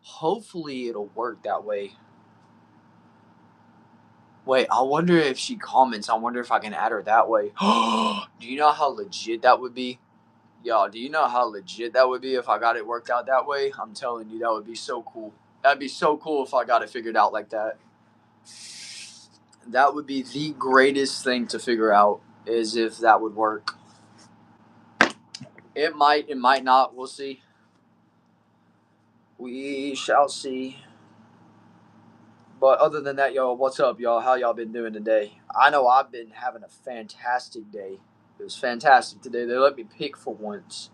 Hopefully it'll work that way. Wait, I wonder if she comments. I wonder if I can add her that way. Do you know how legit that would be? Yo, do you know how legit that would be if I got it worked out that way? I'm telling you, that would be so cool. That'd be so cool if I got it figured out like that. That would be the greatest thing to figure out is if that would work. It might not. We'll see. We shall see. But other than that, yo, what's up, y'all? How y'all been doing today? I know I've been having a fantastic day. It was fantastic today. They let me pick for once.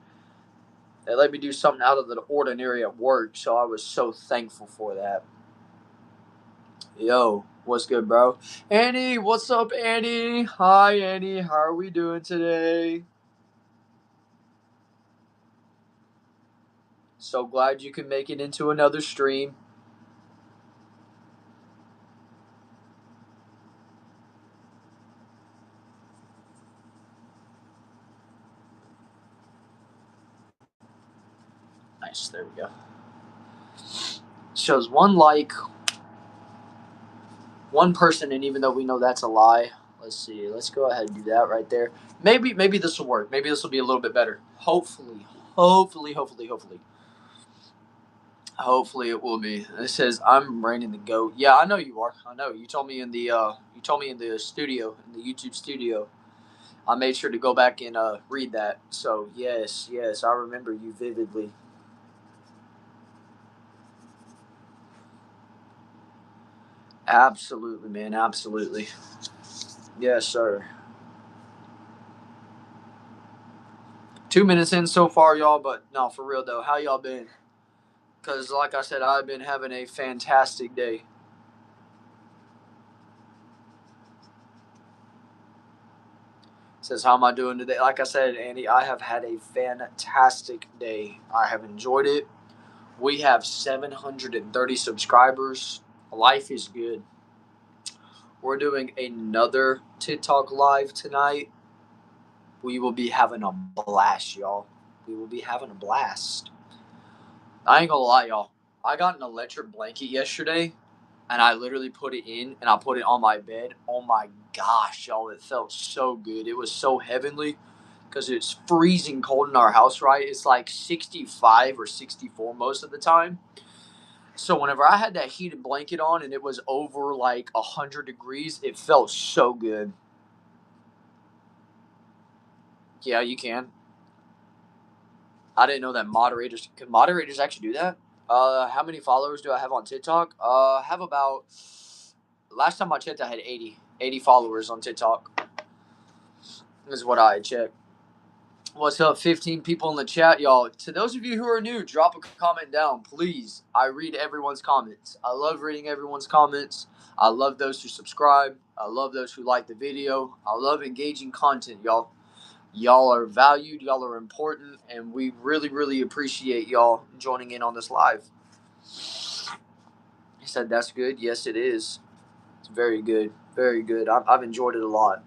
They let me do something out of the ordinary at work, so I was so thankful for that. Yo, what's good, bro? Annie, what's up, Annie? Hi, Annie. How are we doing today? So glad you can make it into another stream. Nice, there we go. Shows one like, one person, and even though we know that's a lie, let's see. Let's go ahead and do that right there. Maybe this will work. Maybe this will be a little bit better. Hopefully. Hopefully it will be. It says I'm raining the goat. Yeah, I know you are. I know. You told me in the studio, in the YouTube studio. I made sure to go back and read that. So yes, I remember you vividly. Absolutely, man. Absolutely. Yes, sir. 2 minutes in so far, y'all. But no, for real though, how y'all been? Because like I said, I've been having a fantastic day. Says, how am I doing today? Like I said, Andy, I have had a fantastic day. I have enjoyed it. We have 730 subscribers. Life is good. We're doing another TikTok live tonight. We will be having a blast, y'all. We will be having a blast. I ain't gonna lie, y'all. I got an electric blanket yesterday, and I literally put it in, and I put it on my bed. Oh my gosh, y'all! It felt so good. It was so heavenly, because it's freezing cold in our house. Right? It's like 65 or 64 most of the time. So whenever I had that heated blanket on, and it was over like 100 degrees, it felt so good. Yeah, you can. I didn't know that moderators could moderators actually do that. How many followers do I have on TikTok? I have about, last time I checked, I had 80 followers on TikTok. Is what I checked. What's up, 15 people in the chat, y'all? To those of you who are new, drop a comment down, please. I read everyone's comments. I love reading everyone's comments. I love those who subscribe. I love those who like the video. I love engaging content, y'all. Y'all are valued, y'all are important, and we really appreciate y'all joining in on this live. He said, that's good. Yes, it is. It's very good. Very good. I've enjoyed it a lot.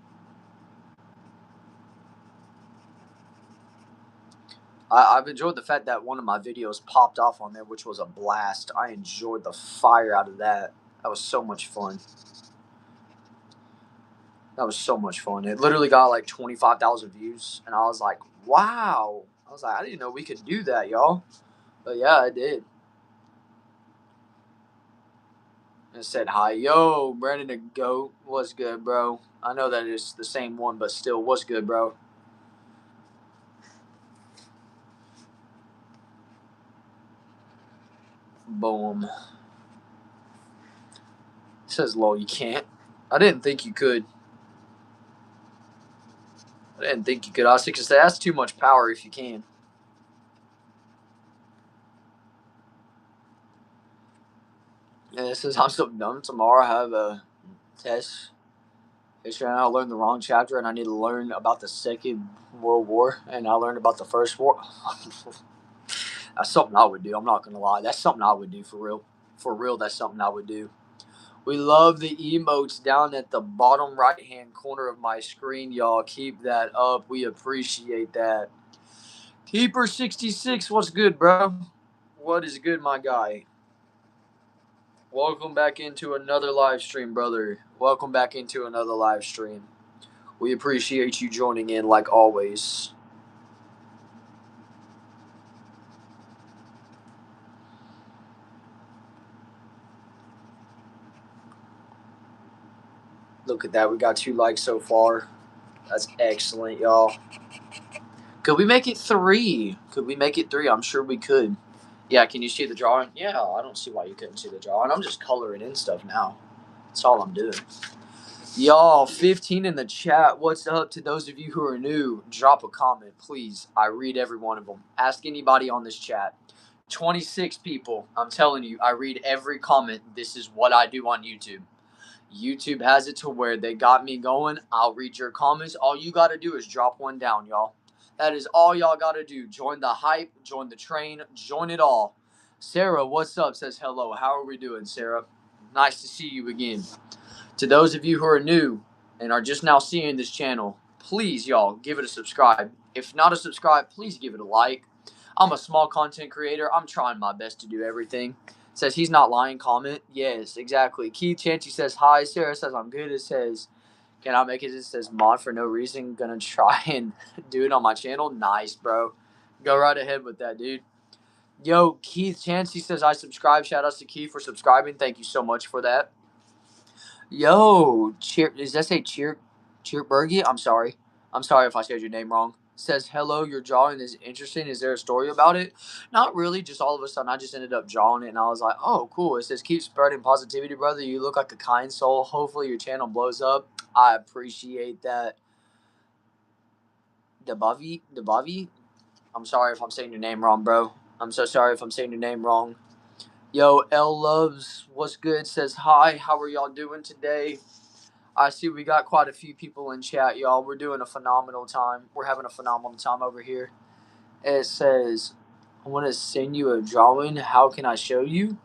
I've enjoyed the fact that one of my videos popped off on there, which was a blast. I enjoyed the fire out of that. That was so much fun. That was so much fun. It literally got like 25,000 views, and I was like, wow. I was like, I didn't know we could do that, y'all. But yeah, I did. And said hi. Yo, Brandon the Goat. What's good, bro? I know that it's the same one, but still, what's good, bro? Boom. Says, lol, you can't. I didn't think you could. I didn't think you could. I was thinking, that's too much power if you can. And it says, I'm so dumb. Tomorrow I have a test. History, and I learned the wrong chapter, and I need to learn about the Second World War, and I learned about the First War. That's something I would do. I'm not gonna lie. That's something I would do for real. For real, that's something I would do. We love the emotes down at the bottom right hand corner of my screen, y'all. Keep that up. We appreciate that. Keeper 66, what's good, bro? What is good, my guy? Welcome back into another live stream, brother. Welcome back into another live stream. We appreciate you joining in like always. Look at that. We got 2 likes so far. That's excellent, y'all. Could we make it 3? Could we make it 3? I'm sure we could. Yeah, can you see the drawing? Yeah, I don't see why you couldn't see the drawing. I'm just coloring in stuff now. That's all I'm doing. Y'all, 15 in the chat. What's up? To those of you who are new, drop a comment, please. I read every one of them. Ask anybody on this chat. 26 people. I'm telling you, I read every comment. This is what I do on YouTube. YouTube has it to where they got me going. I'll read your comments. All you got to do is drop one down, y'all. That is all y'all got to do. Join the hype, join the train, join it all. Sarah, what's up? Says hello. How are we doing, Sarah? Nice to see you again. To those of you who are new and are just now seeing this channel, please, y'all, give it a subscribe. If not a subscribe, please give it a like. I'm a small content creator. I'm trying my best to do everything. Says he's not lying. Comment. Yes, exactly. Keith Chancey says hi. Sarah says I'm good. It says, can I make it? It says mod for no reason. Gonna try and do it on my channel. Nice, bro. Go right ahead with that, dude. Yo, Keith Chancey says I subscribe. Shout outs to Keith for subscribing. Thank you so much for that. Yo, does that say Cheerbergy? I'm sorry. I'm sorry if I said your name wrong. Says hello, your drawing is interesting. Is there a story about it? Not really. Just all of a sudden, I just ended up drawing it, and I was like, oh, cool. It says keep spreading positivity, brother. You look like a kind soul. Hopefully, your channel blows up. I appreciate that. Debavi. I'm sorry if I'm saying your name wrong, bro. I'm so sorry if I'm saying your name wrong. Yo, L Loves, what's good? Says hi. How are y'all doing today? I see we got quite a few people in chat, y'all. We're doing a phenomenal time. We're having a phenomenal time over here. It says, I want to send you a drawing. How can I show you?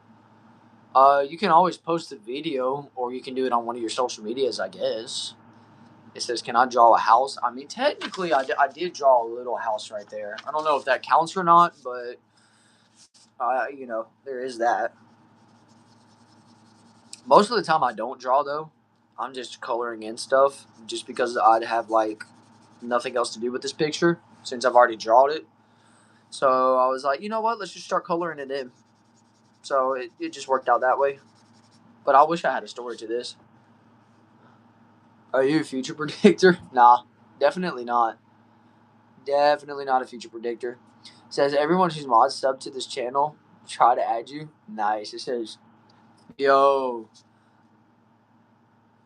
You can always post a video, or you can do it on one of your social medias, I guess. It says, can I draw a house? I mean, technically, I did draw a little house right there. I don't know if that counts or not, but, there is that. Most of the time, I don't draw, though. I'm just coloring in stuff just because I'd have, nothing else to do with this picture since I've already drawn it. So I was like, you know what? Let's just start coloring it in. So it just worked out that way. But I wish I had a story to this. Are you a future predictor? Nah, definitely not. Definitely not a future predictor. It says everyone who's mod sub to this channel, try to add you. Nice. It says, yo,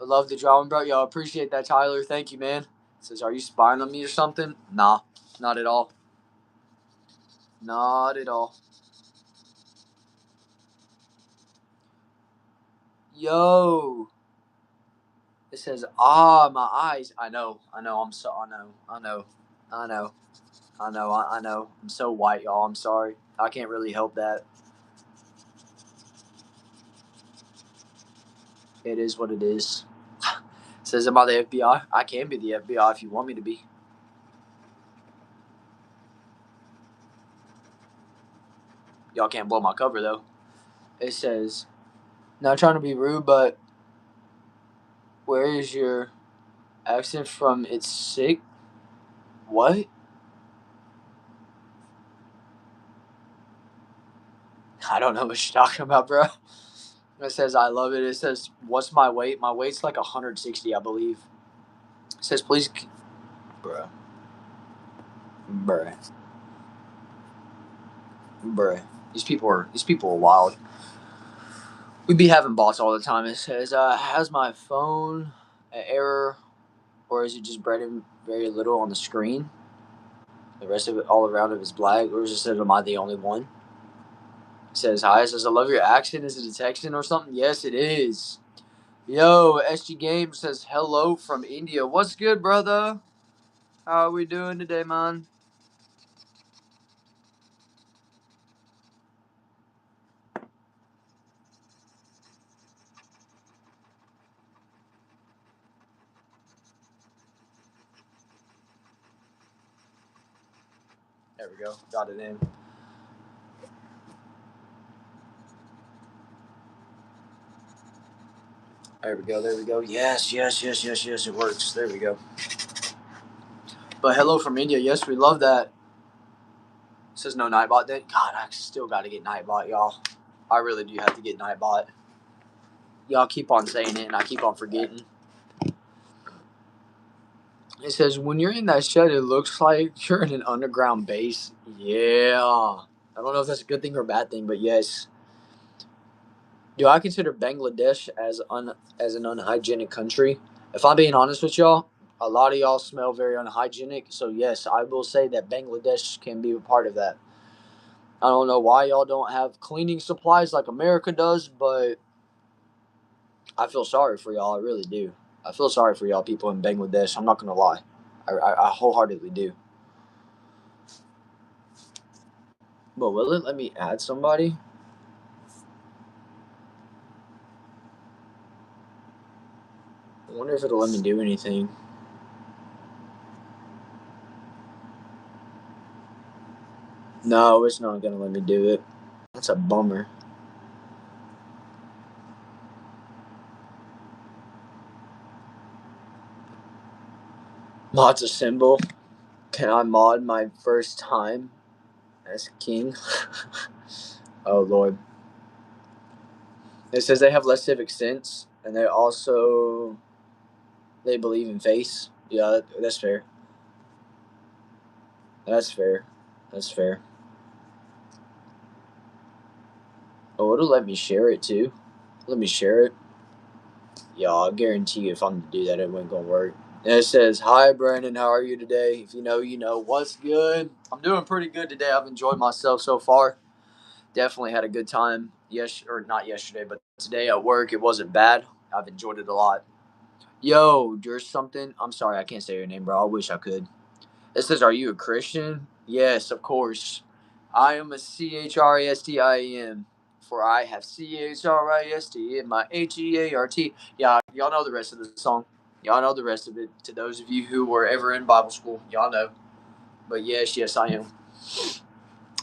I love the drawing, bro. Yo, appreciate that, Tyler. Thank you, man. It says, are you spying on me or something? Nah, not at all. Not at all. Yo. It says, my eyes. I know. I know. I'm so. I know. I know. I know. I know. I know. I'm so white, y'all. I'm sorry. I can't really help that. It is what it is. It says, am I the FBI? I can be the FBI if you want me to be. Y'all can't blow my cover, though. It says, not trying to be rude, but where is your accent from? It's sick. What? I don't know what you're talking about, bro. It says, I love it. It says, what's my weight? My weight's like 160, I believe. It says, please. Bruh. Bruh. Bruh. These people are wild. We be having bots all the time. It says, has my phone an error, or is it just brightened very little on the screen? The rest of it, all around it, is black, or is it said, am I the only one? It says, hi. It says, I love your accent. Is it a Texan or something? Yes, it is. Yo, SG Games says, hello from India. What's good, brother? How are we doing today, man? There we go. Got it in. There we go. Got it. There we go. There we go. Yes, yes, yes, yes, yes. It works. There we go. But hello from India. Yes, we love that. It says no Nightbot then. God, I still got to get Nightbot, y'all. I really do have to get Nightbot. Y'all keep on saying it, and I keep on forgetting. It says, when you're in that shed, it looks like you're in an underground base. Yeah. I don't know if that's a good thing or a bad thing, but yes. Do I consider Bangladesh as an unhygienic country? If I'm being honest with y'all, a lot of y'all smell very unhygienic. So yes, I will say that Bangladesh can be a part of that. I don't know why y'all don't have cleaning supplies like America does, but I feel sorry for y'all. I really do. I feel sorry for y'all people in Bangladesh. I'm not gonna lie. I wholeheartedly do. But will it let me add somebody? I wonder if it'll let me do anything. No, it's not gonna let me do it. That's a bummer. Lots of symbol. Can I mod my first time as king? Oh lord. It says they have less civic sense, and they believe in face. Yeah, that's fair. That's fair. That's fair. Oh, it'll let me share it too. Let me share it. Yeah, I guarantee you if I'm to do that, it ain't gonna work. And it says, "Hi, Brandon. How are you today? If you know, you know. What's good? I'm doing pretty good today. I've enjoyed myself so far. Definitely had a good time. Yes, or not yesterday, but today at work, it wasn't bad. I've enjoyed it a lot. Yo, there's something. I'm sorry, I can't say your name, bro. I wish I could. It says, "Are you a Christian?" Yes, of course. I am a CHRISTIAN. For I have CHRIST in my HEART. Yeah, y'all know the rest of the song. Y'all know the rest of it. To those of you who were ever in Bible school, y'all know. But yes, yes, I am.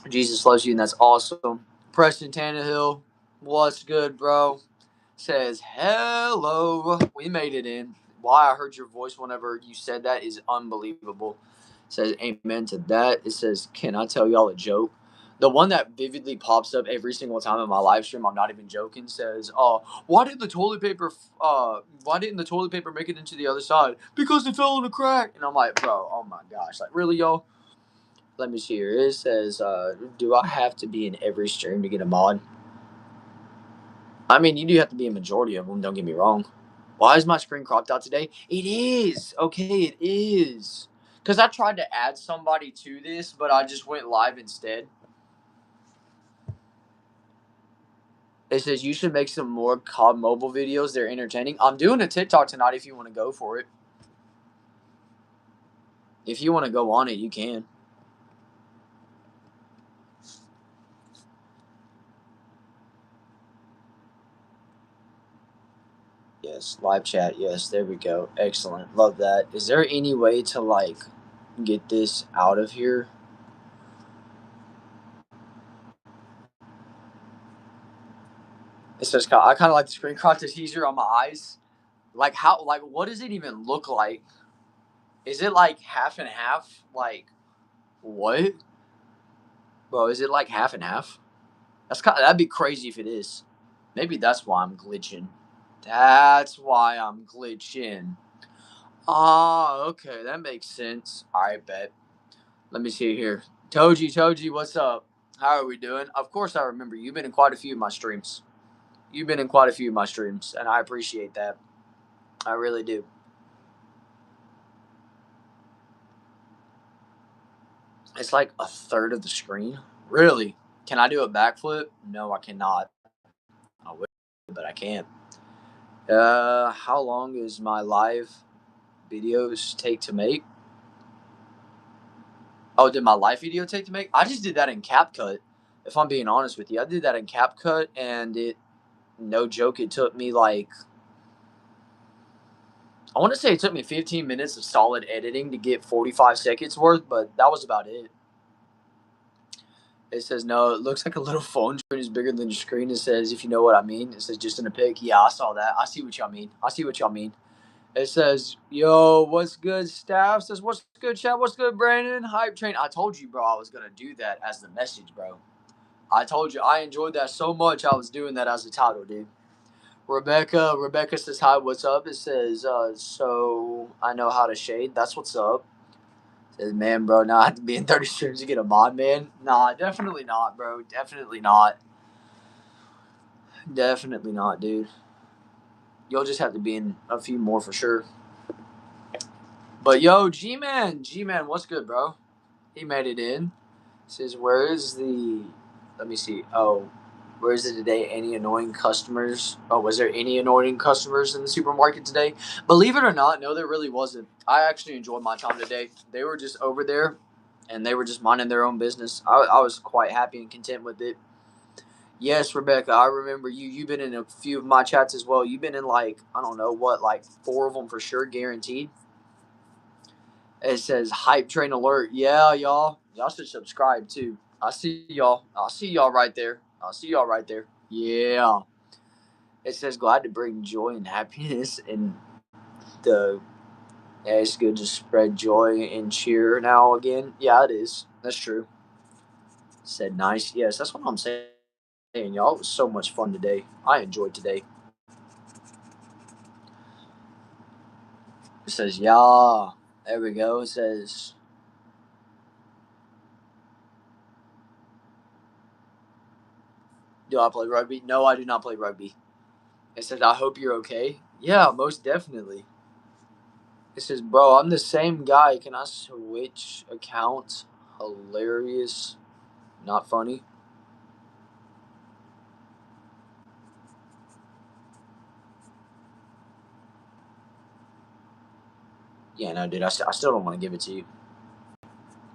Jesus loves you, and that's awesome. Preston Tannehill, what's good, bro? Says hello. We made it in. Why I heard your voice whenever you said that is unbelievable. Says amen to that. It says, can I tell y'all a joke? The one that vividly pops up every single time in my live stream, I'm not even joking, says, why didn't the toilet paper make it into the other side? Because it fell in a crack. And I'm like, bro, oh my gosh. Like, really, y'all? Let me see here. It says, do I have to be in every stream to get a mod? I mean, you do have to be a majority of them, don't get me wrong. Why is my screen cropped out today? It is. Okay, it is. Because I tried to add somebody to this, but I just went live instead. It says you should make some more COD mobile videos. They're entertaining. I'm doing a TikTok tonight if you want to go for it. If you want to go on it, you can. Yes, live chat. Yes, there we go. Excellent. Love that. Is there any way to, like, get this out of here? It says, I kind of like the screen crop that's easier on my eyes. Like, how, like, what does it even look like? Is it like half and half? Like, what? Bro, is it like half and half? That'd be crazy if it is. Maybe that's why I'm glitching. That's why I'm glitching. Ah, okay, that makes sense. I bet. Let me see here. Toji, what's up? How are we doing? Of course, I remember you've been in quite a few of my streams. You've been in quite a few of my streams, and I appreciate that. I really do. It's like a third of the screen. Really? Can I do a backflip? No, I cannot. I wish, but I can't. How long is my live videos take to make? Oh, did my live video take to make? I just did that in CapCut. If I'm being honest with you, I did that in CapCut, and no joke, it took me like, I want to say it took me 15 minutes of solid editing to get 45 seconds worth, but that was about it. It says, no, it looks like a little phone screen is bigger than your screen. It says, if you know what I mean. It says, just in a pic. Yeah, I saw that. I see what y'all mean. I see what y'all mean. It says, yo, what's good, staff? It says, what's good, chat? What's good, Brandon? Hype train. I told you, bro, I was going to do that as the message, bro. I told you. I enjoyed that so much. I was doing that as the title, dude. Rebecca says, hi, what's up? It says, so I know how to shade. That's what's up. Says, man, bro, now I have to be in 30 streams to get a mod, man. Nah, definitely not, bro. Definitely not. Definitely not, dude. You'll just have to be in a few more for sure. But yo, G-Man, what's good, bro? He made it in. Says, where is the... Let me see. Oh, where is it today? Any annoying customers? Oh, was there any annoying customers in the supermarket today? Believe it or not, no, there really wasn't. I actually enjoyed my time today. They were just over there, and they were just minding their own business. I was quite happy and content with it. Yes, Rebecca, I remember you. You've been in a few of my chats as well. You've been in like, I don't know what, like 4 of them for sure, guaranteed. It says hype train alert. Yeah, y'all. Y'all should subscribe too. I see y'all. I'll see y'all right there. I'll see y'all right there. Yeah. It says glad to bring joy and happiness and the yeah, it's good to spread joy and cheer now again. Yeah, it is. That's true. Said nice. Yes, that's what I'm saying. Y'all, it was so much fun today. I enjoyed today. It says, yeah. There we go. It says, do I play rugby? No, I do not play rugby. It says, I hope you're okay. Yeah, most definitely. It says, bro, I'm the same guy. Can I switch accounts? Hilarious. Not funny. Yeah, no, dude, I still don't want to give it to you.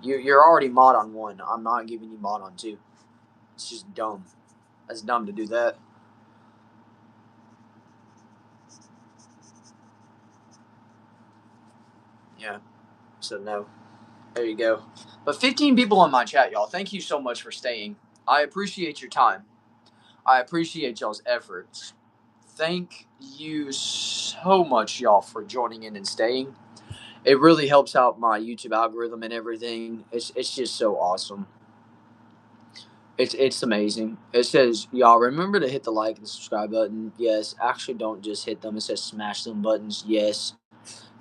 You're already mod on one. I'm not giving you mod on two. It's just dumb. That's dumb to do that. Yeah. So no. There you go. But 15 people on my chat, y'all. Thank you so much for staying. I appreciate your time. I appreciate y'all's efforts. Thank you so much, y'all, for joining in and staying. It really helps out my YouTube algorithm and everything. It's just so awesome. It's amazing. It says, y'all remember to hit the like and subscribe button. Yes, actually don't just hit them. It says smash them buttons. Yes.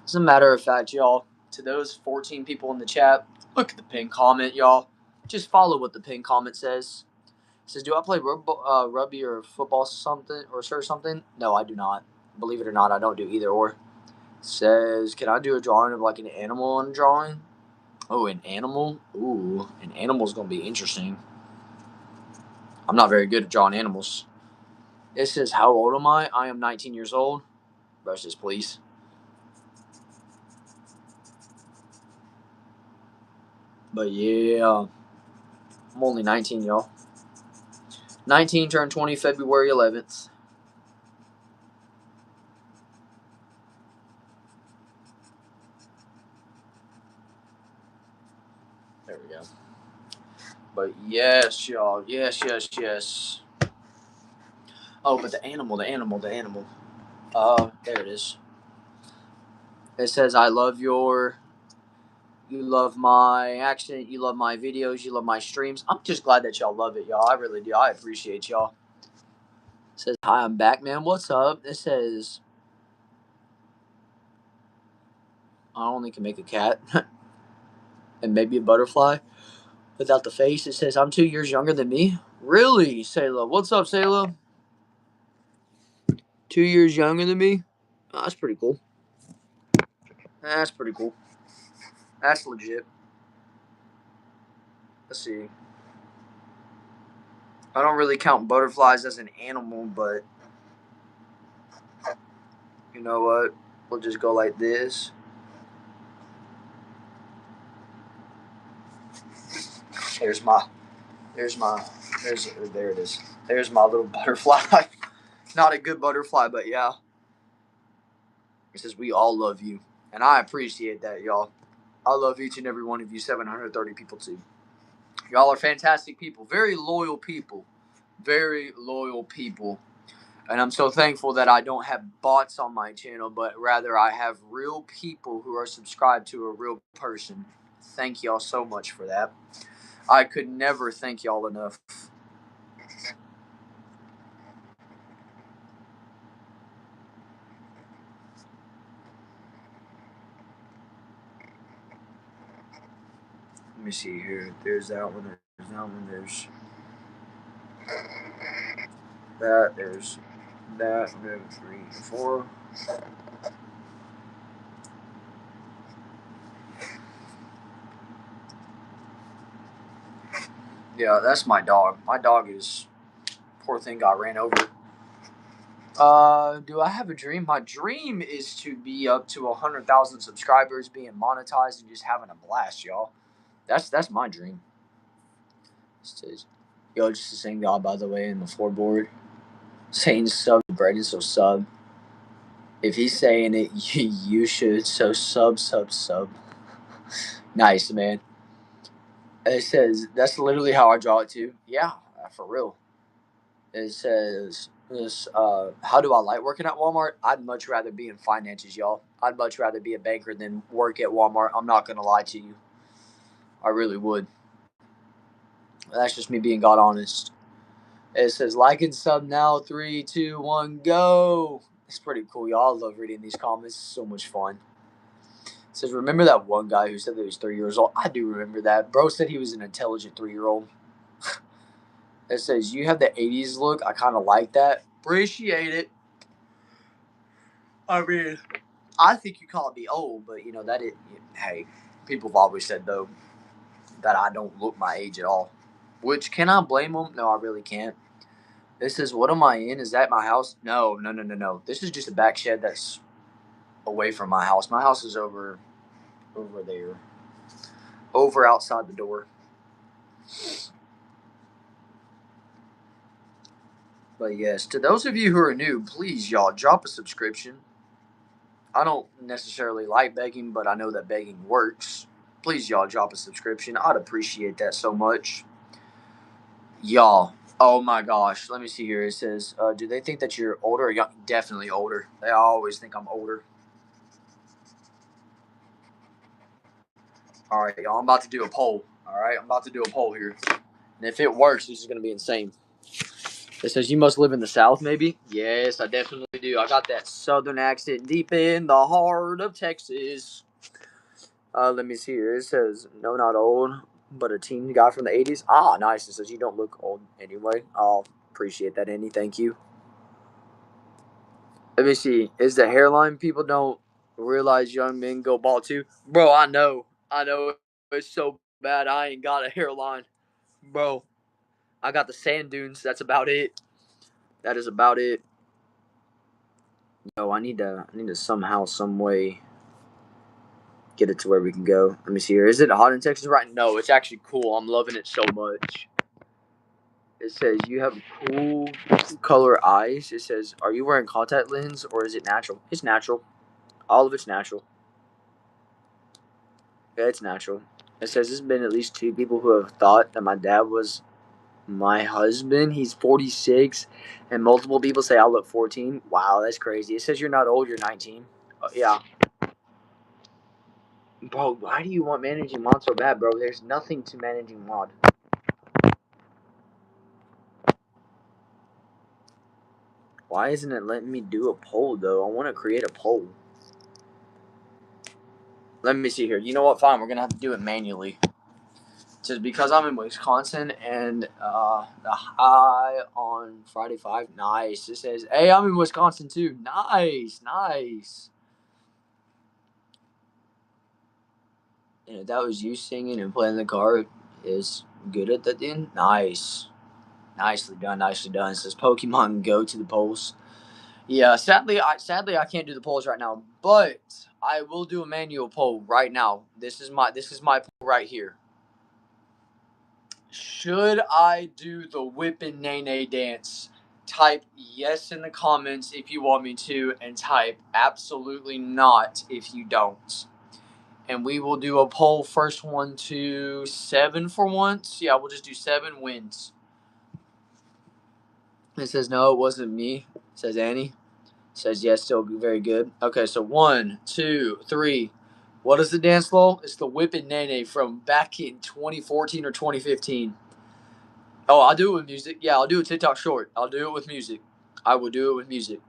As a matter of fact, y'all, to those 14 people in the chat, look at the pin comment, y'all. Just follow what the pin comment says. It says, do I play rugby or football something or something? No, I do not. Believe it or not, I don't do either or. It says, can I do a drawing of like an animal on a drawing? Oh, an animal? Ooh, an animal's gonna be interesting. I'm not very good at drawing animals. It says, how old am I? I am 19 years old. Versus, please. But yeah, I'm only 19, y'all. 19 turned 20 February 11th. There we go. But yes, y'all. Yes, yes, yes. Oh, but the animal. There it is. It says, I love you love my accent, you love my videos, you love my streams. I'm just glad that y'all love it, y'all. I really do. I appreciate y'all. It says, hi, I'm back, man. What's up? It says, I only can make a cat and maybe a butterfly without the face. It says, I'm 2 years younger than me. Really, Sayla? What's up, Sayla? 2 years younger than me? Oh, that's pretty cool. That's pretty cool. That's legit. Let's see. I don't really count butterflies as an animal, but you know what? We'll just go like this. There's my, there it is. There's my little butterfly. Not a good butterfly, but yeah. It says we all love you, and I appreciate that, y'all. I love each and every one of you, 730 people too. Y'all are fantastic people. Very loyal people. Very loyal people. And I'm so thankful that I don't have bots on my channel, but rather I have real people who are subscribed to a real person. Thank y'all so much for that. I could never thank y'all enough. Let me see here. There's that one. There's that one. There's that. There's that. There's 3, 4. Yeah, that's my dog. My dog is, poor thing, got ran over. Do I have a dream? My dream is to be up to 100,000 subscribers, being monetized, and just having a blast, y'all. That's my dream. Says, yo, just the same guy, by the way, in the floorboard saying sub to Braden, so sub. If he's saying it, you should. So sub. Nice, man. It says that's literally how I draw it too. Yeah, for real. It says this. How do I like working at Walmart? I'd much rather be in finances, y'all. I'd much rather be a banker than work at Walmart. I'm not gonna lie to you. I really would. That's just me being God honest. It says like and sub now. 3, 2, 1, go. It's pretty cool, y'all. I love reading these comments. It's so much fun. It says, remember that one guy who said that he was 3 years old? I do remember that. Bro said he was an intelligent 3-year-old. It says, you have the 80s look. I kind of like that. Appreciate it. I mean, I think you call me old, but you know, that it, hey, people have always said, though, that I don't look my age at all. Which, can I blame them? No, I really can't. This says, what am I in? Is that my house? No. This is just a back shed that's away from my house. My house is over there. Over outside the door. But yes, to those of you who are new, please, y'all, drop a subscription. I don't necessarily like begging, but I know that begging works. Please, y'all, drop a subscription. I'd appreciate that so much. Y'all, oh my gosh. Let me see here. It says, do they think that you're older or young? Definitely older. They always think I'm older. All right, y'all, I'm about to do a poll. All right, I'm about to do a poll here. And if it works, this is going to be insane. It says, you must live in the South, maybe? Yes, I definitely do. I got that Southern accent deep in the heart of Texas. Let me see here. It says, no, not old, but a teen guy from the 80s. Ah, nice. It says, you don't look old anyway. I'll appreciate that, Andy. Thank you. Let me see. Is the hairline people don't realize young men go bald too? Bro, I know. It's so bad. I ain't got a hairline. Bro, I got the sand dunes. That's about it. That is about it. Yo, I need to somehow, some way get it to where we can go. Let me see here. Is it hot in Texas right? No, it's actually cool. I'm loving it so much. It says you have cool color eyes. It says, are you wearing contact lens or is it natural? It's natural. All of it's natural. Yeah, it's natural. It says there's been at least 2 people who have thought that my dad was my husband. He's 46, and multiple people say I look 14. Wow, that's crazy. It says you're not old. You're 19. Yeah. Bro, why do you want managing mod so bad, bro? There's nothing to managing mod. Why isn't it letting me do a poll, though? I want to create a poll. Let me see here. You know what? Fine. We're going to have to do it manually. It says because I'm in Wisconsin and the high on Friday 5. Nice. It says, hey, I'm in Wisconsin, too. Nice. And if that was you singing and playing the car, is good at that then? Nice. Nicely done. It says Pokemon Go to the polls. Yeah, sadly I can't do the polls right now, but I will do a manual poll right now. This is my poll right here. Should I do the whip and Nene dance? Type yes in the comments if you want me to, and type absolutely not if you don't. And we will do a poll first one to 7 for once. Yeah, we'll just do 7 wins. It says no, it wasn't me. It says Annie. It says yes, still very good. Okay, so 1, 2, 3. What is the dance flow? It's the Whippin' Nene from back in 2014 or 2015. Oh, I'll do it with music. Yeah, I'll do a TikTok short. I'll do it with music. I will do it with music.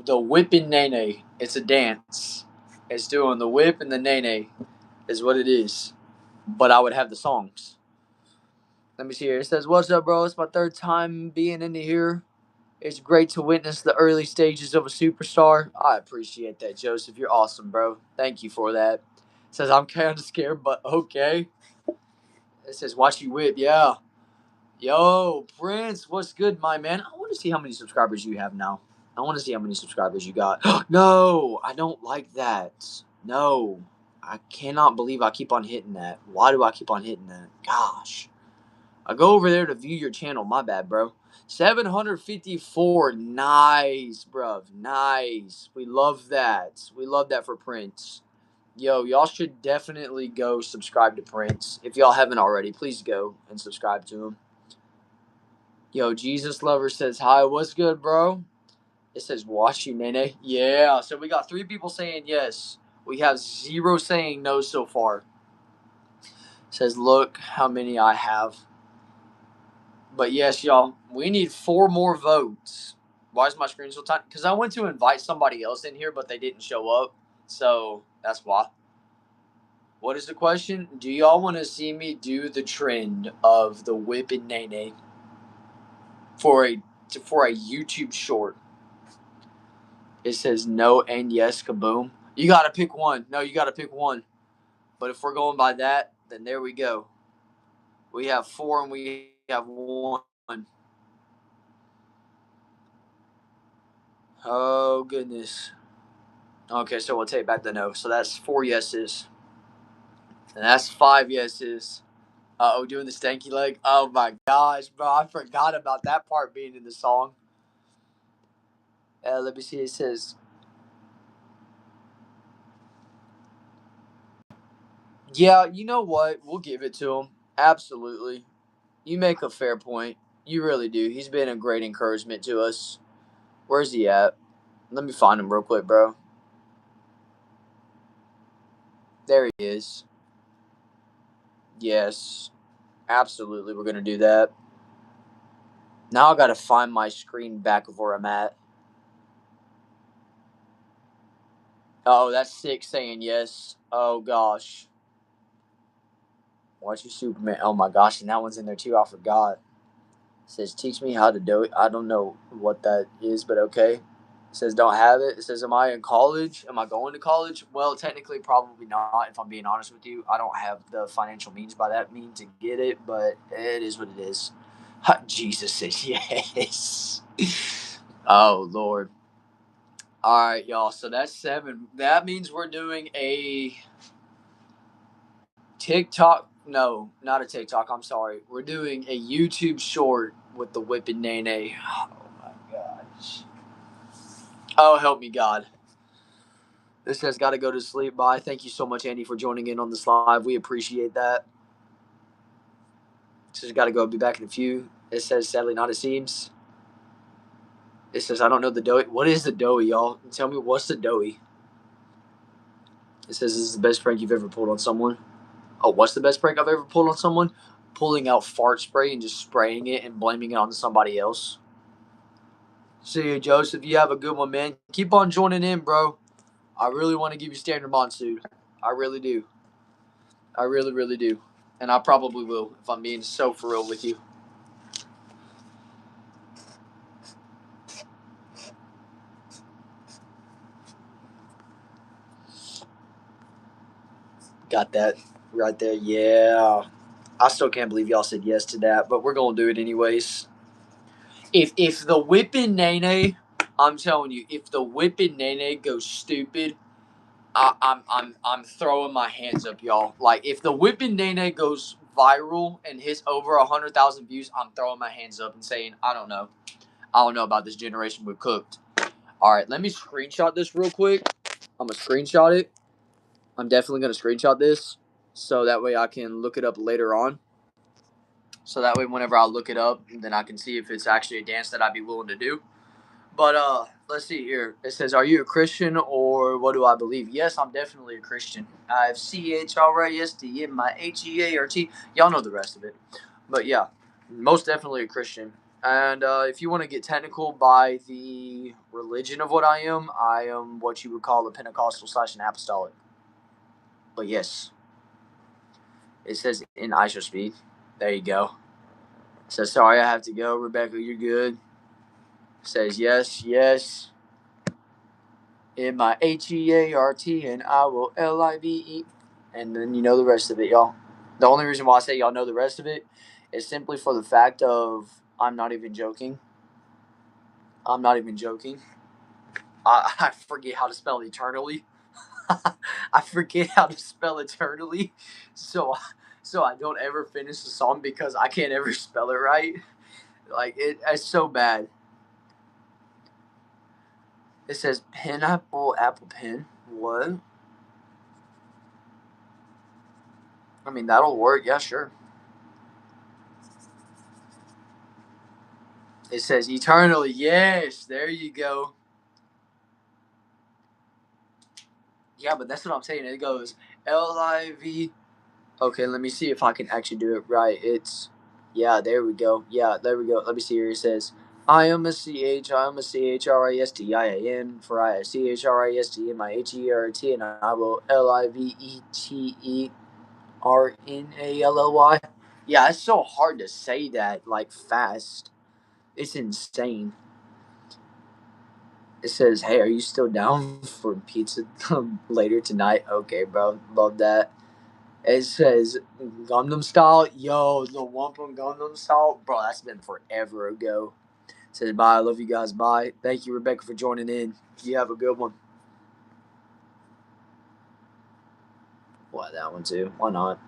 The Whippin' Nene. It's a dance. It's doing the whip and the nene is what it is. But I would have the songs. Let me see here. It says, "What's up, bro? It's my 3rd time being into here. It's great to witness the early stages of a superstar." I appreciate that, Joseph. You're awesome, bro. Thank you for that. It says, "I'm kind of scared, but okay." It says, "Watch you whip." Yeah. Yo, Prince, what's good, my man? I want to see how many subscribers you have now. I want to see how many subscribers you got. No, I don't like that. No. I cannot believe I keep on hitting that. Why do I keep on hitting that? Gosh. I go over there to view your channel. My bad, bro. 754. Nice, bruv. Nice. We love that. We love that for Prince. Yo, y'all should definitely go subscribe to Prince. If y'all haven't already, please go and subscribe to him. Yo, Jesus Lover says, "Hi, what's good, bro?" It says, "Watch you, Nene." Yeah, so we got 3 people saying yes. We have 0 saying no so far. It says, "Look how many I have." But yes, y'all, we need 4 more votes. Why is my screen so tiny? Because I went to invite somebody else in here, but they didn't show up. So that's why. What is the question? Do y'all want to see me do the trend of the Whippin' Nene for a YouTube short? It says no and yes, kaboom. You gotta pick one. No, you gotta pick one. But if we're going by that, then there we go. We have 4 and we have 1. Oh goodness. Okay, so we'll take back the no. So that's 4 yeses. And that's 5 yeses. Doing the stanky leg. Oh my gosh, bro. I forgot about that part being in the song. Let me see. It says, yeah, you know what? We'll give it to him. Absolutely. You make a fair point. You really do. He's been a great encouragement to us. Where's he at? Let me find him real quick, bro. There he is. Yes. Absolutely. We're going to do that. Now I got to find my screen back of where I'm at. Oh, that's 6 saying yes. Oh, gosh. Watch you, Superman. Oh, my gosh. And that one's in there, too. I forgot. It says, "Teach me how to do it." I don't know what that is, but okay. It says, "Don't have it." It says, "Am I in college? Am I going to college?" Well, technically, probably not, if I'm being honest with you. I don't have the financial means by that means to get it, but it is what it is. Jesus says yes. Oh, Lord. All right, y'all. So that's 7. That means we're doing a TikTok. No, not a TikTok. I'm sorry. We're doing a YouTube short with the Whippin' Nene. Oh, my gosh. Oh, help me, God. This has got to go to sleep. Bye. Thank you so much, Andy, for joining in on this live. We appreciate that. This has got to go. Be back in a few. It says, sadly, not it seems. It says, I don't know the doughy. What is the doughy, y'all? Tell me, what's the doughy? It says, this is the best prank you've ever pulled on someone. Oh, what's the best prank I've ever pulled on someone? Pulling out fart spray and just spraying it and blaming it on somebody else. See you, Joseph. You have a good one, man. Keep on joining in, bro. I really want to give you standard monsoon. I really do. I really, really do. And I probably will if I'm being so for real with you. Got that right there. Yeah. I still can't believe y'all said yes to that, but we're gonna do it anyways. If the Whippin' Nene, I'm telling you, if the Whippin' Nene goes stupid, I'm throwing my hands up, y'all. Like if the Whippin' Nene goes viral and hits over 100,000 views, I'm throwing my hands up and saying, I don't know about this generation we're cooked. All right, let me screenshot this real quick I'm going to screenshot it. I'm definitely going to screenshot this so that way I can look it up later on. So that way whenever I look it up, then I can see if it's actually a dance that I'd be willing to do. But let's see here. It says, "Are you a Christian or what do I believe?" Yes, I'm definitely a Christian. I have CHRIST in my HEART. Y'all know the rest of it. But yeah, most definitely a Christian. And if you want to get technical by the religion of what I am what you would call a Pentecostal / an apostolic. But yes, it says in ISO speed. There you go. It says, "Sorry, I have to go. Rebecca, you're good." It says, yes. In my HEART and I will LIVE. And then you know the rest of it, y'all. The only reason why I say y'all know the rest of it is simply for the fact of I'm not even joking. I forget how to spell eternally. I forget how to spell eternally. So I don't ever finish the song because I can't ever spell it right. Like it's so bad. It says pineapple apple pen. What? I mean, that'll work. Yeah, sure. It says eternally. Yes, there you go. Yeah, but that's what I'm saying. It goes LIV. Okay, let me see if I can actually do it right. Yeah, there we go. Yeah, there we go. Let me see here. It says, I am a CHRISTIAN, for I a CHRIST in my HERT, and I will LIVETERNALLY. Yeah, it's so hard to say that, like, fast. It's insane. It says, "Hey, are you still down for pizza later tonight?" Okay, bro, love that. It says Gundam Style. Yo, the one from Gundam Style, bro. That's been forever ago. It says, "Bye, I love you guys. Bye. Thank you, Rebecca, for joining in. You have a good one." Why that one too? Why not?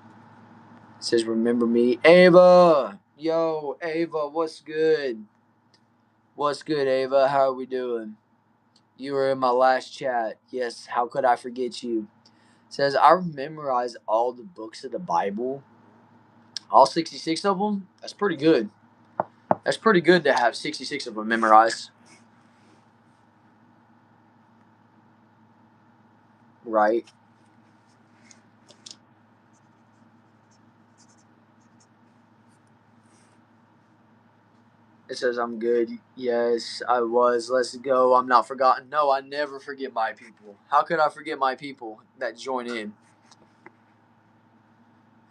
It says, "Remember me, Ava." Yo, Ava, what's good? What's good, Ava? How are we doing? You were in my last chat. Yes, how could I forget you? It says, I memorized all the books of the Bible, all 66 of them. That's pretty good. That's pretty good to have 66 of them memorized. Right. It says, I'm good. Yes, I was. Let's go. I'm not forgotten. No, I never forget my people. How could I forget my people that join in?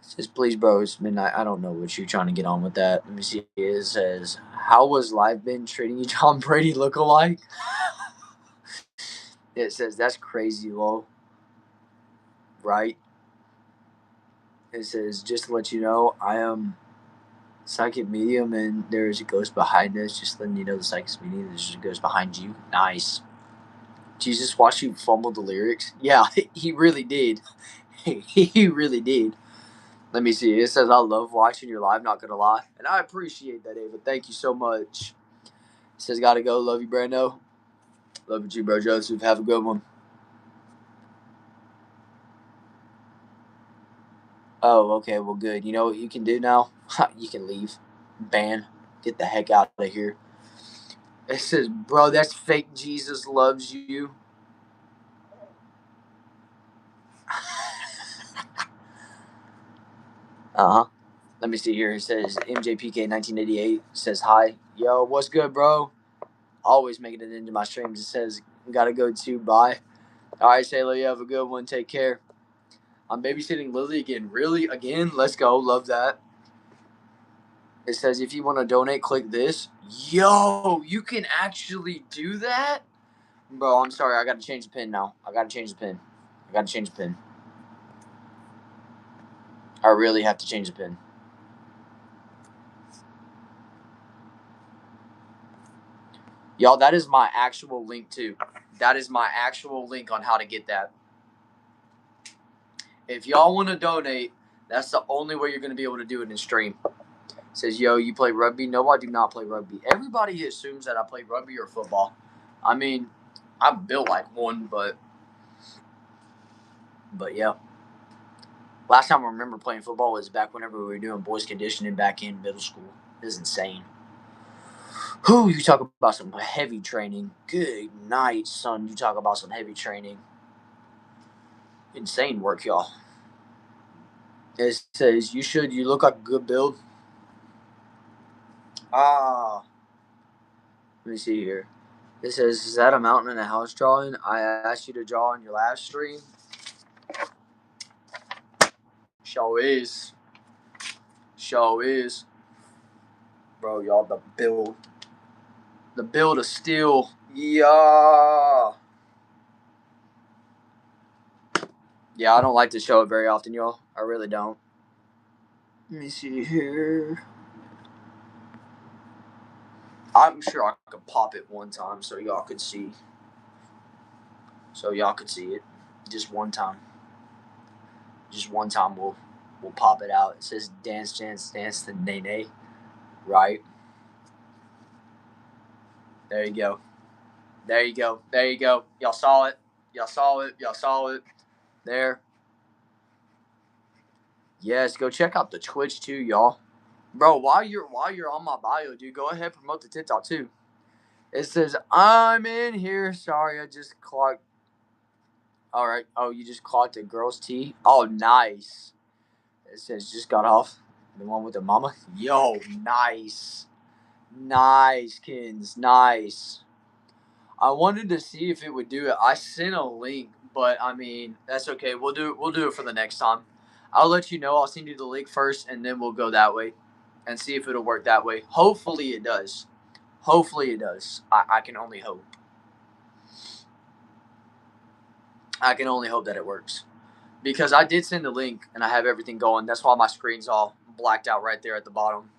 It says, please, bro, it's midnight. I don't know what you're trying to get on with that. Let me see. It says, how was life been treating you, Tom Brady look-alike? It says, that's crazy low. Right? It says, just to let you know, I am psychic medium and there's a ghost behind us. Just letting you know the psychic medium, there's a ghost behind you. Nice. Jesus watched you fumble the lyrics? Yeah, he really did. He really did. Let me see. It says, I love watching your live, not gonna lie. And I appreciate that, Ava. Thank you so much. It says, gotta go. Love you, Brando. Love you too, bro Joseph. Have a good one. Oh, okay. Well, good. You know what you can do now? You can leave. Ban. Get the heck out of here. It says, bro, that's fake Jesus loves you. Uh huh. Let me see here. It says MJPK 1988 says hi. Yo, what's good, bro? Always making it into my streams. It says gotta go to bye. All right, Sailor, you have a good one. Take care. I'm babysitting Lily again. Really? Again? Let's go. Love that. It says if you want to donate, click this. Yo, you can actually do that? Bro, I'm sorry. I gotta change the pin now. I gotta change the pin. I really have to change the pin. Y'all, that is my actual link too. That is my actual link on how to get that. If y'all want to donate, that's the only way you're going to be able to do it in stream. It says, yo, you play rugby? No, I do not play rugby. Everybody assumes that I play rugby or football. I mean, I'm built like one, but But yeah. Last time I remember playing football was back whenever we were doing boys conditioning back in middle school. It was insane. Who you talk about some heavy training? Good night, son. You talk about some heavy training. Insane work, y'all. It says you look like a good build. Let me see here. It says, is that a mountain and a house drawing I asked you to draw on your last stream? Show is. Bro, y'all, the build. The build of steel. Yeah. Yeah, I don't like to show it very often, y'all. I really don't. Let me see here. I'm sure I could pop it one time so y'all could see. It. Just one time. We'll pop it out. It says dance, dance, dance the nay. Right? There you go. Y'all saw it. There. Yes, go check out the Twitch too, y'all. Bro, while you're on my bio, dude, go ahead and promote the TikTok too. It says, I'm in here. Sorry, I just clocked. All right. Oh, you just clocked a girl's tea? Oh, nice. It says, just got off. The one with the mama? Yo, nice. Nice, Kins. Nice. I wanted to see if it would do it. I sent a link, but I mean, that's okay. We'll do it for the next time. I'll let you know. I'll send you the link first, and then we'll go that way and see if it'll work that way. Hopefully it does. I can only hope. I can only hope that it works. Because I did send the link, and I have everything going. That's why my screen's all blacked out right there at the bottom.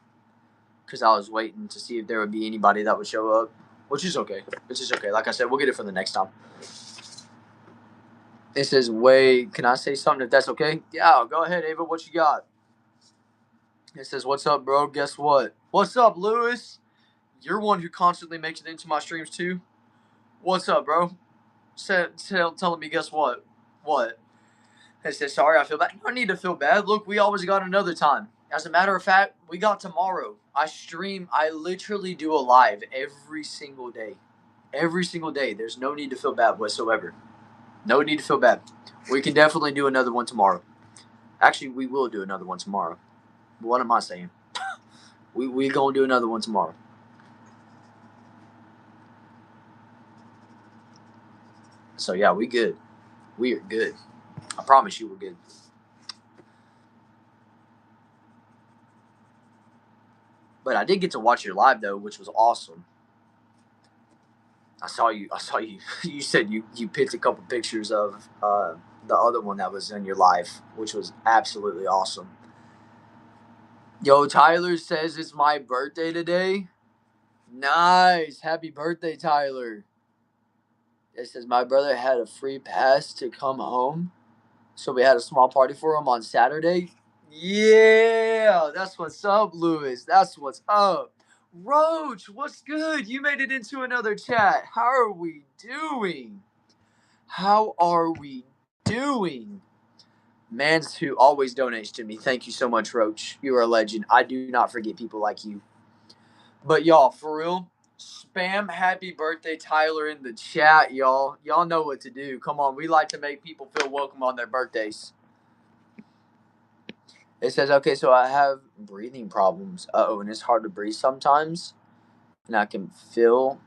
Because I was waiting to see if there would be anybody that would show up. Which is okay. Like I said, we'll get it for the next time. It says, wait, can I say something if that's okay? Yeah, go ahead, Ava. What you got? It says, what's up, bro? Guess what? What's up, Lewis? You're one who constantly makes it into my streams, too. What's up, bro? Telling me, guess what? What? It says, sorry, I feel bad. No need to feel bad. Look, we always got another time. As a matter of fact, we got tomorrow. I literally do a live every single day. Every single day. There's no need to feel bad whatsoever. No need to feel bad. We can definitely do another one tomorrow. Actually, we will do another one tomorrow. What am I saying? we gonna do another one tomorrow. So yeah, we good. We are good. I promise you we're good. But I did get to watch your live though, which was awesome. I saw you. You said you picked a couple pictures of the other one that was in your live, which was absolutely awesome. Yo, Tyler says it's my birthday today. Nice. Happy birthday, Tyler. It says my brother had a free pass to come home, so we had a small party for him on Saturday. Yeah, that's what's up, Lewis. That's what's up. Roach, what's good? You made it into another chat. How are we doing? Mans who always donates to me. Thank you so much, Roach. You are a legend. I do not forget people like you. But y'all, for real, spam happy birthday Tyler in the chat, y'all. Y'all know what to do. Come on, we like to make people feel welcome on their birthdays. It says, okay, so I have breathing problems. And it's hard to breathe sometimes. And I can feel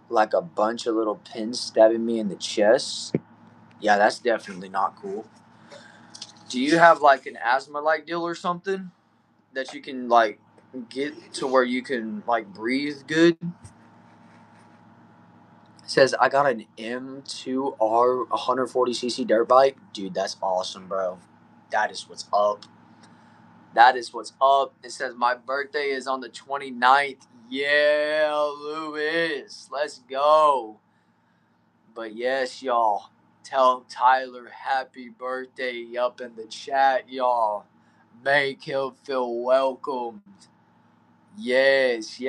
like a bunch of little pins stabbing me in the chest. Yeah, that's definitely not cool. Do you have like an asthma-like deal or something that you can like get to where you can like breathe good? It says, I got an M2R 140cc dirt bike. Dude, that's awesome, bro. That is what's up. It says, my birthday is on the 29th. Yeah, Lewis. Let's go. But yes, y'all. Tell Tyler happy birthday up in the chat, y'all. Make him feel welcomed. Yes.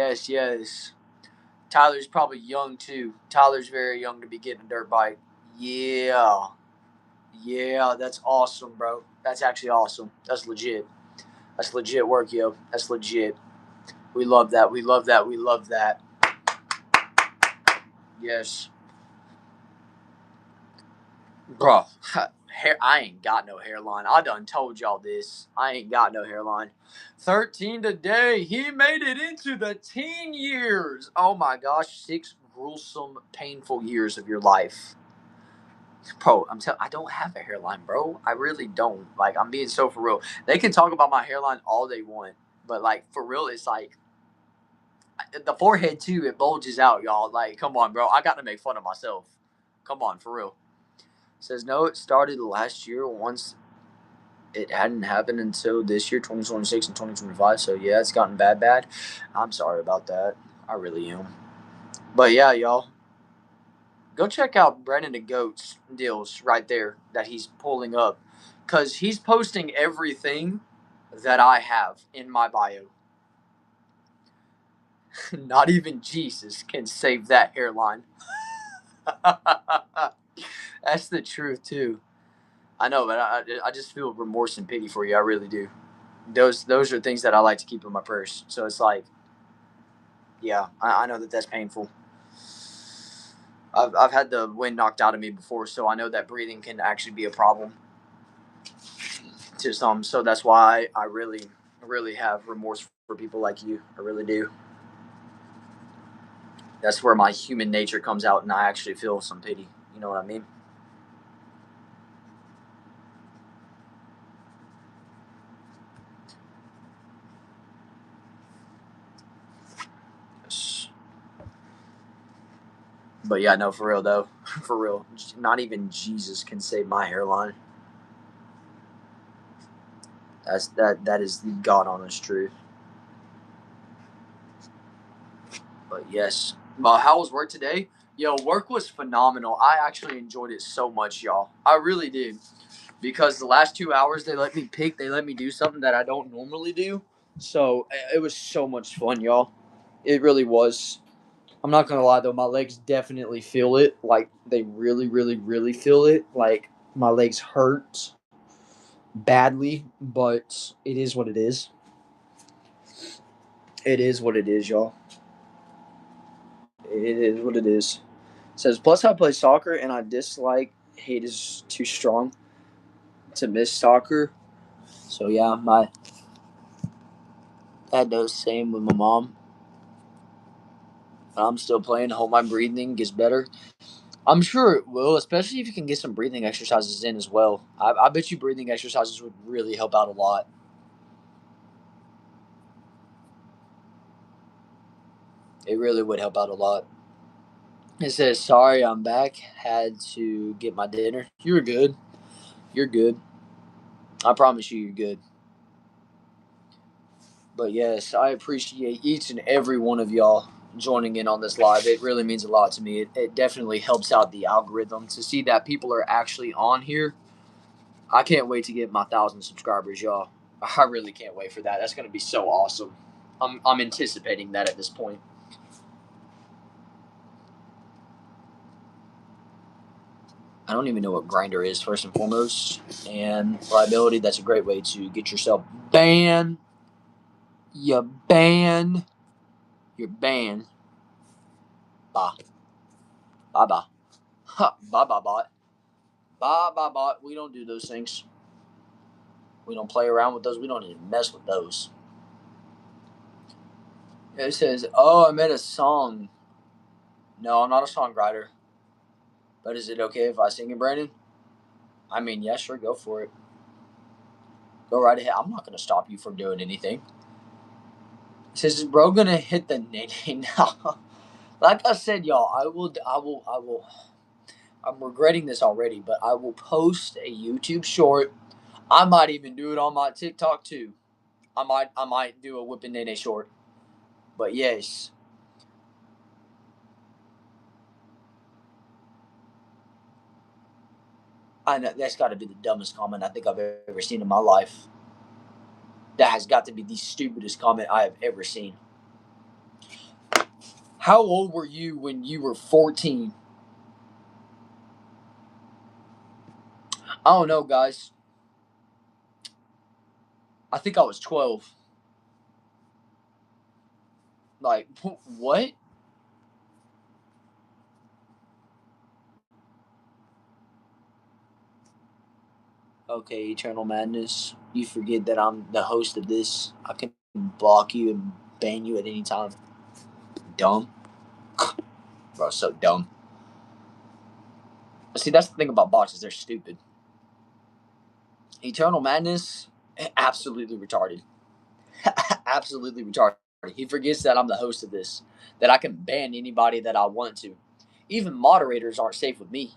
Tyler's probably young too. Tyler's very young to be getting a dirt bike. Yeah. Yeah, that's awesome, bro. That's actually awesome. That's legit. That's legit work, yo. That's legit. We love that. We love that. We love that. Yes. Bro, hair. I ain't got no hairline. I done told y'all this. I ain't got no hairline. 13 today. He made it into the teen years. Oh my gosh, 6 gruesome, painful years of your life. Bro, I don't have a hairline, bro. I really don't. Like, I'm being so for real. They can talk about my hairline all they want, but like for real, it's like the forehead too. It bulges out, y'all. Like, come on, bro. I got to make fun of myself. Come on, for real. Says no. It started last year. Once it hadn't happened until this year, 2026 and 2025. So yeah, it's gotten bad. I'm sorry about that. I really am. But yeah, y'all. Go check out Brennan the Goat's deals right there that he's pulling up. Because he's posting everything that I have in my bio. Not even Jesus can save that hairline. That's the truth, too. I know, but I just feel remorse and pity for you. I really do. Those are things that I like to keep in my purse. So it's like, yeah, I know that that's painful. I've had the wind knocked out of me before, so I know that breathing can actually be a problem to some. So that's why I really have remorse for people like you. I really do. That's where my human nature comes out, and I actually feel some pity. You know what I mean? Yes. But yeah, no, for real though, for real. Not even Jesus can save my hairline. That is the God honest truth. But yes. But how was work today? Yo, work was phenomenal. I actually enjoyed it so much, y'all. I really did. Because the last 2 hours they let me do something that I don't normally do. So it was so much fun, y'all. It really was. I'm not gonna lie though, my legs definitely feel it. Like they really feel it. Like my legs hurt badly, but it is what it is. It is what it is, y'all. It is what it is. It says plus I play soccer and I dislike hate is too strong to miss soccer. So yeah, my dad does the same with my mom. But I'm still playing. Hope my breathing gets better. I'm sure it will, especially if you can get some breathing exercises in as well. I bet you breathing exercises would really help out a lot. It really would help out a lot. It says, sorry, I'm back. Had to get my dinner. You're good. You're good. I promise you, you're good. But yes, I appreciate each and every one of y'all joining in on this live. It really means a lot to me. It definitely helps out the algorithm to see that people are actually on here. I can't wait to get my 1,000 subscribers, y'all. I really can't wait for that. That's going to be so awesome. I'm anticipating that at this point. I don't even know what Grinder is, first and foremost. And liability, that's a great way to get yourself banned. You ban. You're banned. Bye. Bye bye. Bye bye bot. Bye bye bot. We don't do those things. We don't play around with those. We don't even mess with those. It says, oh, I made a song. No, I'm not a songwriter. But is it okay if I sing it, Brandon? I mean, yeah, sure, go for it. Go right ahead. I'm not going to stop you from doing anything. It says, is bro going to hit the nitty now? Like I said, y'all, I'm regretting this already, but I will post a YouTube short. I might even do it on my TikTok too. I might do a Whippin' Nene short. But yes, I know that's got to be the dumbest comment I think I've ever seen in my life. That has got to be the stupidest comment I have ever seen. How old were you when you were 14? I don't know, guys. I think I was 12. Like, what? Okay, Eternal Madness. You forget that I'm the host of this. I can block you and ban you at any time. Dumb. Bro, so dumb. See, that's the thing about bots is they're stupid. Eternal Madness, absolutely retarded. Absolutely retarded. He forgets that I'm the host of this, that I can ban anybody that I want to. Even moderators aren't safe with me.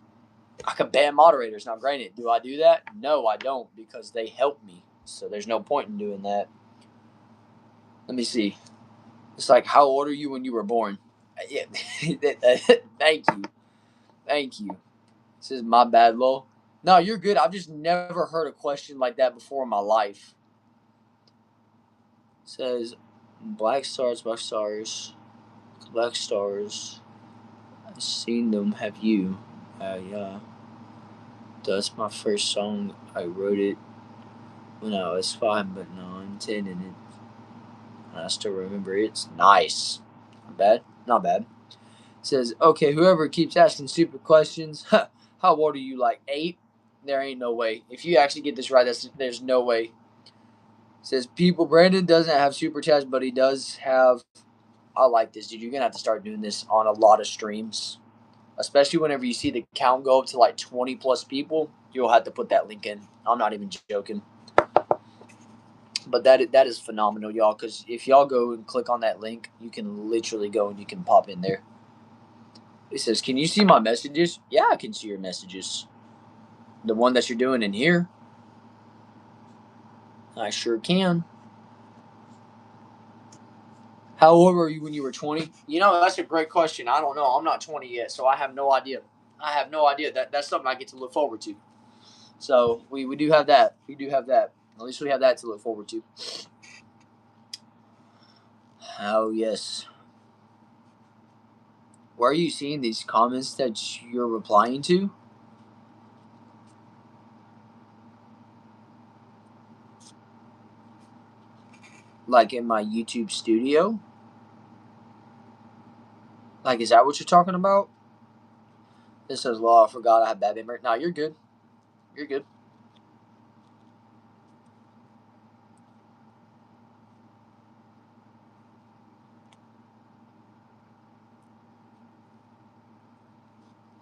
I can ban moderators. Now, granted, do I do that? No, I don't, because they help me. So there's no point in doing that. Let me see. It's like, how old are you when you were born? Yeah. Thank you. Thank you. This is my bad, Lowell. No, you're good. I've just never heard a question like that before in my life. It says, Black Stars, Black Stars, Black Stars. I've seen them. Have you? Yeah. That's my first song. I wrote it when I was 5, but now I'm 10 and I still remember it. It's nice. Not bad. Not bad. It says, okay, whoever keeps asking stupid questions, how old are you? Like 8? There ain't no way. If you actually get this right, there's no way. It says, people, Brandon doesn't have super chats, but he does have. I like this, dude. You're going to have to start doing this on a lot of streams. Especially whenever you see the count go up to like 20 plus people, you'll have to put that link in. I'm not even joking. But that is phenomenal, y'all, because if y'all go and click on that link, you can literally go and you can pop in there. It says, can you see my messages? Yeah, I can see your messages. The one that you're doing in here, I sure can. How old were you when you were 20? You know, that's a great question. I don't know. I'm not 20 yet, so I have no idea. I have no idea. That's something I get to look forward to. So we do have that. We do have that. At least we have that to look forward to. Oh, yes. Where are you seeing these comments that you're replying to? Like in my YouTube studio? Like, is that what you're talking about? This says, well, I forgot I have bad memory. No, you're good. You're good.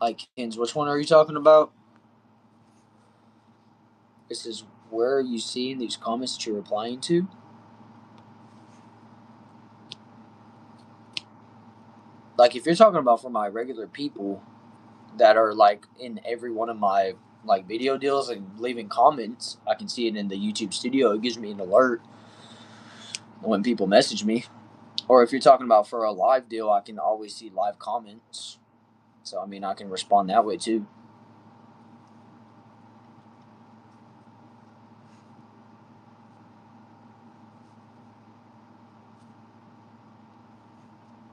Like, Kins, which one are you talking about? This is, where are you seeing these comments that you're replying to? Like, if you're talking about for my regular people that are like in every one of my like video deals and leaving comments, I can see it in the YouTube studio. It gives me an alert when people message me. Or if you're talking about for a live deal, I can always see live comments. So I mean, I can respond that way too.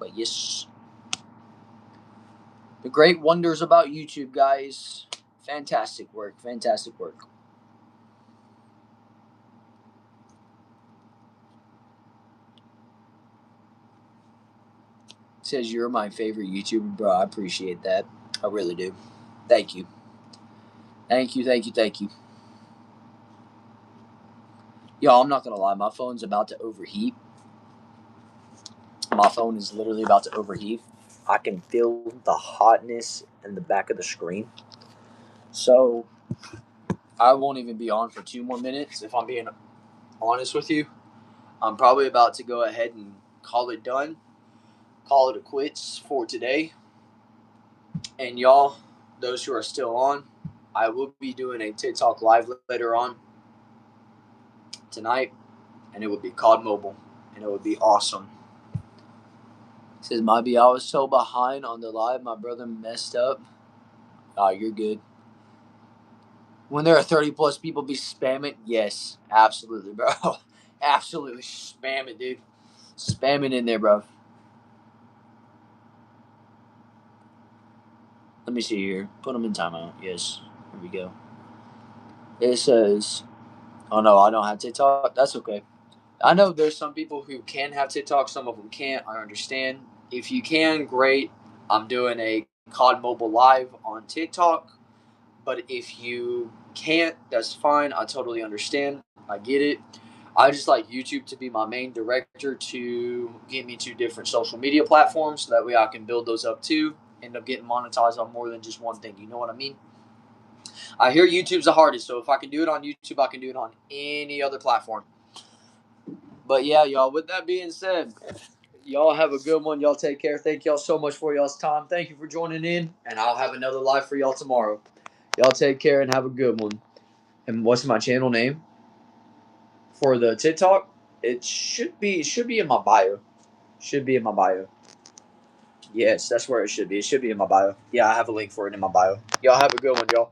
But yes, the great wonders about YouTube, guys. Fantastic work. Fantastic work. Says you're my favorite YouTuber, bro. I appreciate that. I really do. Thank you. Thank you. Thank you. Thank you. Y'all, I'm not gonna lie. My phone's about to overheat. My phone is literally about to overheat. I can feel the hotness in the back of the screen. So I won't even be on for 2 more minutes if I'm being honest with you. I'm probably about to go ahead and call it done, call it a quits for today. And y'all, those who are still on, I will be doing a TikTok live later on tonight, and it will be COD Mobile, and it would be awesome. It says, Maybe I was so behind on the live, my brother messed up. Oh, you're good. When there are 30 plus people be spamming, yes, absolutely, bro. Absolutely spam it, dude. Spam it in there, bro. Let me see here. Put them in timeout. Yes. Here we go. It says, oh no, I don't have TikTok. That's okay. I know there's some people who can have TikTok, some of them can't. I understand. If you can, great. I'm doing a COD Mobile Live on TikTok. But if you can't, that's fine. I totally understand. I get it. I just like YouTube to be my main director to get me to different social media platforms so that way I can build those up too. End up getting monetized on more than just one thing. You know what I mean? I hear YouTube's the hardest, so if I can do it on YouTube, I can do it on any other platform. But yeah, y'all, with that being said, y'all have a good one. Y'all take care. Thank y'all so much for y'all's time. Thank you for joining in, and I'll have another live for y'all tomorrow. Y'all take care and have a good one. And what's my channel name for the TikTok? It should be in my bio. Should be in my bio. Yes, that's where it should be. It should be in my bio. Yeah, I have a link for it in my bio. Y'all have a good one, y'all.